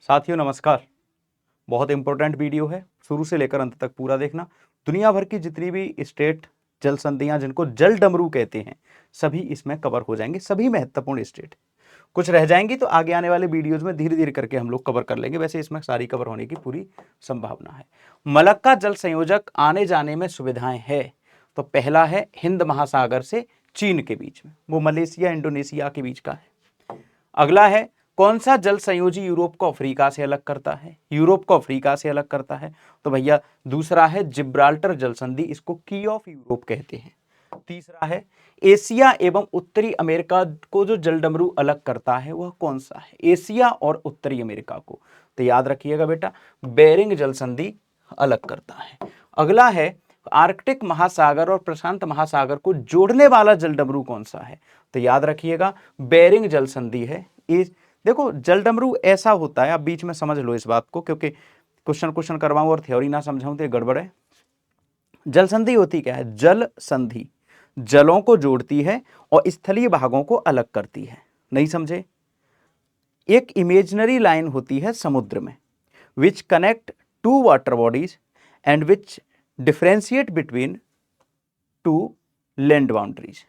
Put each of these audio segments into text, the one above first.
साथियों नमस्कार। बहुत इंपॉर्टेंट वीडियो है, शुरू से लेकर अंत तक पूरा देखना। दुनिया भर की जितनी भी स्टेट जल संधियां जिनको जल डमरू कहते हैं सभी इसमें कवर हो जाएंगे। सभी महत्वपूर्ण स्टेट, कुछ रह जाएंगी तो आगे आने वाले वीडियोज में धीरे धीरे करके हम लोग कवर कर लेंगे। वैसे इसमें सारी कवर होने की पूरी संभावना है। मलक्का जल संयोजक आने जाने में सुविधाएं है तो पहला है हिंद महासागर से चीन के बीच में, वो मलेशिया इंडोनेशिया के बीच का है। अगला है कौन सा जल संयोजी यूरोप को अफ्रीका से अलग करता है? यूरोप को अफ्रीका से अलग करता है तो भैया दूसरा है जिब्राल्टर जल संधि, इसको की ऑफ यूरोप कहते हैं। तीसरा है एशिया एवं उत्तरी अमेरिका को जो जल डमरू अलग करता है वह कौन सा है? एशिया और उत्तरी अमेरिका को, तो याद रखिएगा बेटा, बेरिंग जल संधि अलग करता है। अगला है आर्कटिक महासागर और प्रशांत महासागर को जोड़ने वाला जल डमरू कौन सा है? तो याद रखिएगा बेरिंग जल संधि है। देखो जल डमरू ऐसा होता है, आप बीच में समझ लो इस बात को, क्योंकि क्वेश्चन करवाऊं और थ्योरी ना समझाऊं तो ये गड़बड़ है। जल संधि होती क्या है? जल संधि जलों को जोड़ती है और स्थलीय भागों को अलग करती है। नहीं समझे? एक इमेजिनरी लाइन होती है समुद्र में which connect two water bodies and which differentiate between two land boundaries.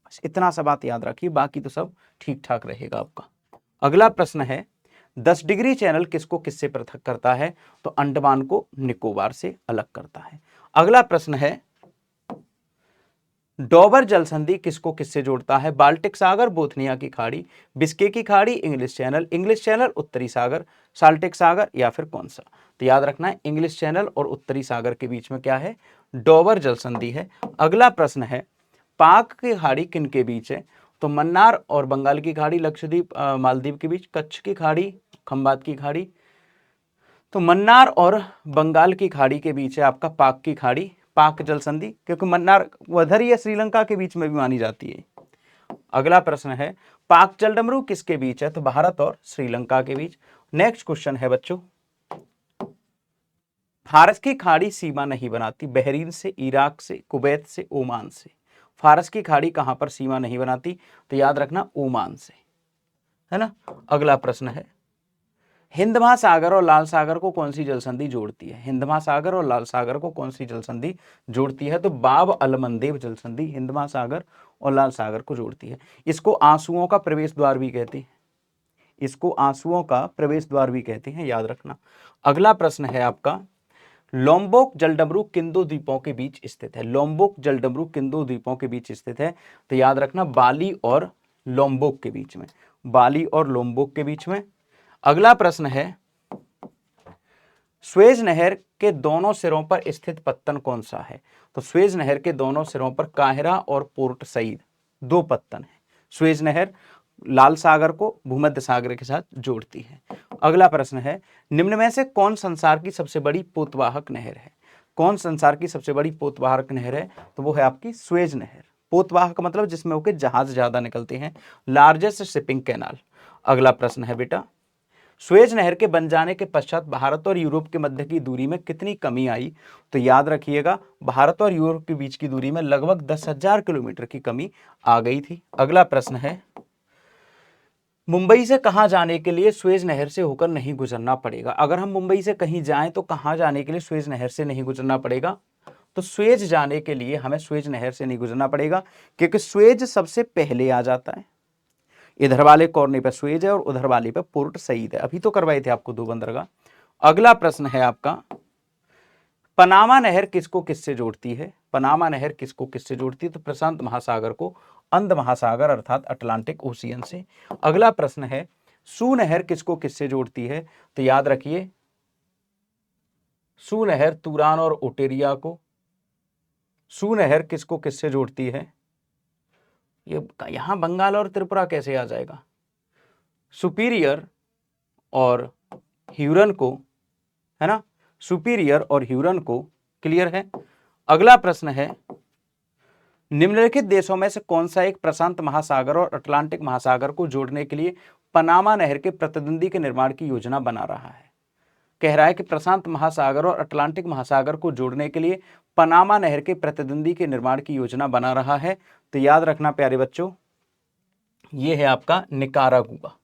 बस इतना सा बात याद रखिए, बाकी तो सब ठीक ठाक रहेगा आपका। अगला प्रश्न है 10 डिग्री चैनल किसको किससे पृथक करता है? तो अंडमान को निकोबार से अलग करता है। अगला प्रश्न है डॉबर जल संधि किसको किससे जोड़ता है? बाल्टिक सागर, बोथनिया की खाड़ी, बिस्के की खाड़ी, इंग्लिश चैनल, उत्तरी सागर, साल्टिक सागर, या फिर कौन सा? तो याद रखना है इंग्लिश चैनल और उत्तरी सागर के बीच में क्या है? डॉबर जल संधि है। अगला प्रश्न है पाक की खाड़ी किन के बीच है? तो मन्नार और बंगाल की खाड़ी, लक्षद्वीप मालदीव के बीच, कच्छ की खाड़ी, खंबात की खाड़ी। तो मन्नार और बंगाल की खाड़ी के बीच है आपका पाक की खाड़ी, पाक जल संधि, क्योंकि मन्नार उधर ही श्रीलंका के बीच में भी मानी जाती है। अगला प्रश्न है पाक जल डमरू किसके बीच है? तो भारत और श्रीलंका के बीच। नेक्स्ट क्वेश्चन है बच्चों, फारस की खाड़ी सीमा नहीं बनाती बहरीन से, इराक से, कुवैत से, ओमान से। फारस की खाड़ी कहां पर सीमा नहीं बनाती? तो याद रखना ओमान से, है ना। अगला प्रश्न है हिंद महासागर और लाल सागर को कौन सी जल संधि जोड़ती है? हिंद महासागर और लाल सागर को कौन सी जल संधि जोड़ती है? तो बाब अलमंदेव जल संधि हिंद महासागर और लाल सागर को जोड़ती है। इसको आंसुओं का प्रवेश द्वार भी कहते हैं, इसको आंसुओं का प्रवेश द्वार भी कहते हैं, याद रखना। अगला प्रश्न है आपका लोम्बोक जल डमरू किन दो द्वीपों के बीच स्थित है? लोम्बोक जल डमरू किन दो द्वीपों के बीच स्थित है? तो याद रखना बाली और लोम्बोक के बीच में, बाली और लोम्बोक के बीच में। अगला प्रश्न है स्वेज नहर के दोनों सिरों पर स्थित पत्तन कौन सा है? तो स्वेज नहर के दोनों सिरों पर काहिरा और पोर्ट सईद दो पत्तन है। स्वेज नहर लाल सागर को भूमध्य सागर के साथ जोड़ती है। अगला प्रश्न है निम्न में से कौन संसार की सबसे बड़ी पोतवाहक नहर है? कौन संसार की सबसे बड़ी पोतवाहक नहर है? तो वो है आपकी स्वेज नहर। पोतवाहक मतलब जिसमें होकर जहाज ज्यादा निकलते हैं, लार्जेस्ट शिपिंग कैनाल। अगला प्रश्न है बेटा स्वेज नहर के बन जाने के पश्चात भारत और यूरोप के मध्य की दूरी में कितनी कमी आई? तो याद रखिएगा भारत और यूरोप के बीच की दूरी में लगभग 10,000 किलोमीटर की कमी आ गई थी। अगला प्रश्न है मुंबई से कहां जाने के लिए स्वेज नहर से होकर नहीं गुजरना पड़ेगा? अगर हम मुंबई से कहीं जाएं तो कहां जाने के लिए स्वेज नहर से नहीं गुजरना पड़ेगा? तो स्वेज जाने के लिए हमें स्वेज नहर से नहीं गुजरना पड़ेगा, क्योंकि स्वेज सबसे पहले आ जाता है। इधर वाले कोर्ने पे स्वेज है और उधर वाले पे पोर्ट सईद है, अभी तो करवाए थे आपको दो बंदरगाह। अगला प्रश्न है आपका पनामा नहर किसको किससे जोड़ती है? पनामा नहर किसको किससे जोड़ती है? तो प्रशांत महासागर को अंध महासागर अर्थात अटलांटिक ओशियन से। अगला प्रश्न है सू नहर किसको किससे जोड़ती है? तो याद रखिए सू नहर तुरान और ओटेरिया को। सू नहर किसको किससे जोड़ती है? ये यहां बंगाल और त्रिपुरा कैसे आ जाएगा? सुपीरियर और ह्यूरन को, है ना, सुपीरियर और ह्यूरन को। क्लियर है। अगला प्रश्न है निम्नलिखित देशों में से कौन सा एक प्रशांत महासागर और अटलांटिक महासागर को जोड़ने के लिए पनामा नहर के प्रतिद्वंदी के निर्माण की योजना बना रहा है? कह रहा है कि प्रशांत महासागर और अटलांटिक महासागर को जोड़ने के लिए पनामा नहर के प्रतिद्वंदी के निर्माण की योजना बना रहा है। तो याद रखना प्यारे बच्चों ये है आपका निकारागुआ,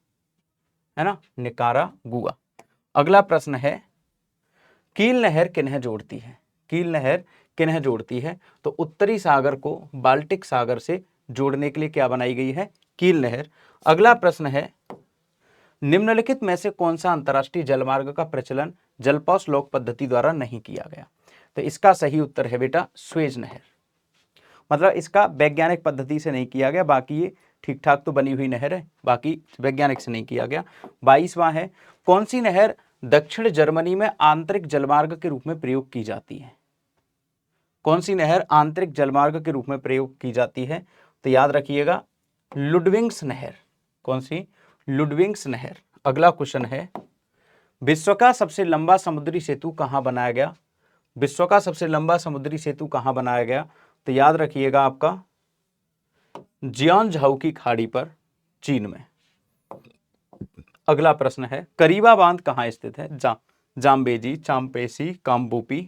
है ना, निकारागुआ। अगला प्रश्न है, कील नहर किन्हें जोड़ती है? कील नहर किन्हें जोड़ती है? तो उत्तरी सागर को बाल्टिक सागर से जोड़ने के लिए क्या बनाई गई है? कील नहर। अगला प्रश्न है, निम्नलिखित में से कौन सा अंतरराष्ट्रीय जलमार्ग का प्रचलन जलपौष लॉक पद्धति द्वारा नहीं किया गया? तो इसका सही उत्तर है बेटा स्वेज नहर। मतलब इसका वैज्ञानिक पद्धति से नहीं किया गया, बाकी ये ठीक ठाक तो बनी हुई नहर है, बाकी वैज्ञानिक से नहीं किया गया। 22वां है, कौन सी नहर दक्षिण जर्मनी में आंतरिक जलमार्ग के रूप में प्रयोग की जाती है? कौन सी नहर आंतरिक जलमार्ग के रूप में प्रयोग की जाती है? तो याद रखिएगा लुडविग्स नहर। कौन सी? लुडविग्स नहर। अगला क्वेश्चन है, विश्व का सबसे लंबा समुद्री सेतु कहां बनाया गया? विश्व का सबसे लंबा समुद्री सेतु कहां बनाया गया? तो याद रखिएगा आपका जियांगझाऊ की खाड़ी पर, चीन में। अगला प्रश्न है, करीबा बांध कहां स्थित है? जाम्बेजी, चांपेसी, काम्बोपी,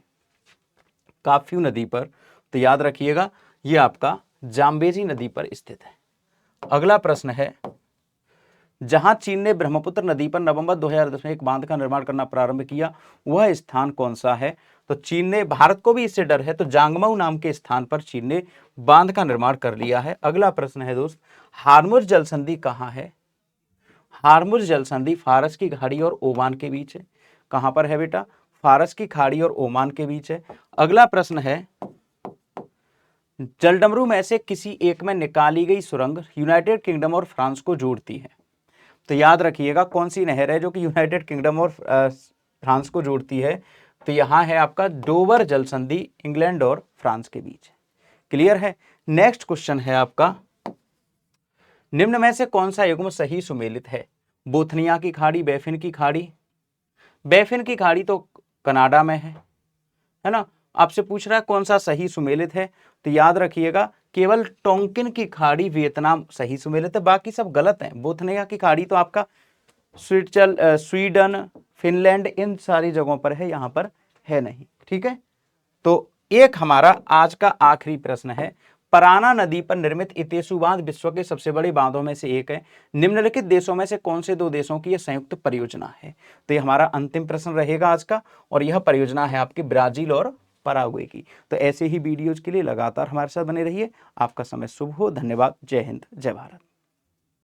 काफ्यू नदी पर। तो याद रखिएगा ये आपका जाम्बेजी नदी पर स्थित है। अगला प्रश्न है, जहां चीन ने ब्रह्मपुत्र नदी पर नवंबर 2010 में एक बांध का निर्माण करना प्रारंभ किया, वह स्थान कौन सा है? तो चीन ने, भारत को भी इससे डर है, तो जांगमाऊ नाम के स्थान पर चीन ने बांध का निर्माण कर लिया है। अगला प्रश्न है दोस्त, हार्मुज जल संधि कहां है? हार्मुज जल संधि फारस की खाड़ी और ओमान के बीच है। कहां पर है बेटा? फारस की खाड़ी और ओमान के बीच है। अगला प्रश्न है, जलडमरू में से किसी एक में निकाली गई सुरंग यूनाइटेड किंगडम और फ्रांस को जोड़ती है? तो याद रखिएगा कौन सी नहर है जो कि यूनाइटेड किंगडम और फ्रांस को जोड़ती है? तो यहां है आपका डोवर जल संधि, इंग्लैंड और फ्रांस के बीच। क्लियर है? नेक्स्ट क्वेश्चन है आपका, निम्न में से कौन सा युग्म सही सुमेलित है? बोथनिया की खाड़ी, बैफिन की खाड़ी। बैफिन की खाड़ी तो कनाडा में है ना? आपसे पूछ रहा है कौन सा सही सुमेलित है, तो याद रखिएगा केवल टोंकिन की खाड़ी वियतनाम सही सुमेलित है, बाकी सब गलत है। बोथनिया की खाड़ी तो आपका स्वीडन, फिनलैंड, इन सारी जगहों पर है, यहां पर है नहीं। ठीक है, तो एक हमारा आज का आखिरी प्रश्न है, पराना नदी पर निर्मित इतेसु बांध विश्व के सबसे बड़े बांधों में से एक है, निम्नलिखित देशों में से कौन से दो देशों की यह संयुक्त परियोजना है? तो यह हमारा अंतिम प्रश्न रहेगा आज का, और यह परियोजना है आपकी ब्राजील और पराग्वे की। तो ऐसे ही वीडियोज के लिए लगातार हमारे साथ बने रहिए। आपका समय शुभ हो। धन्यवाद। जय हिंद, जय भारत।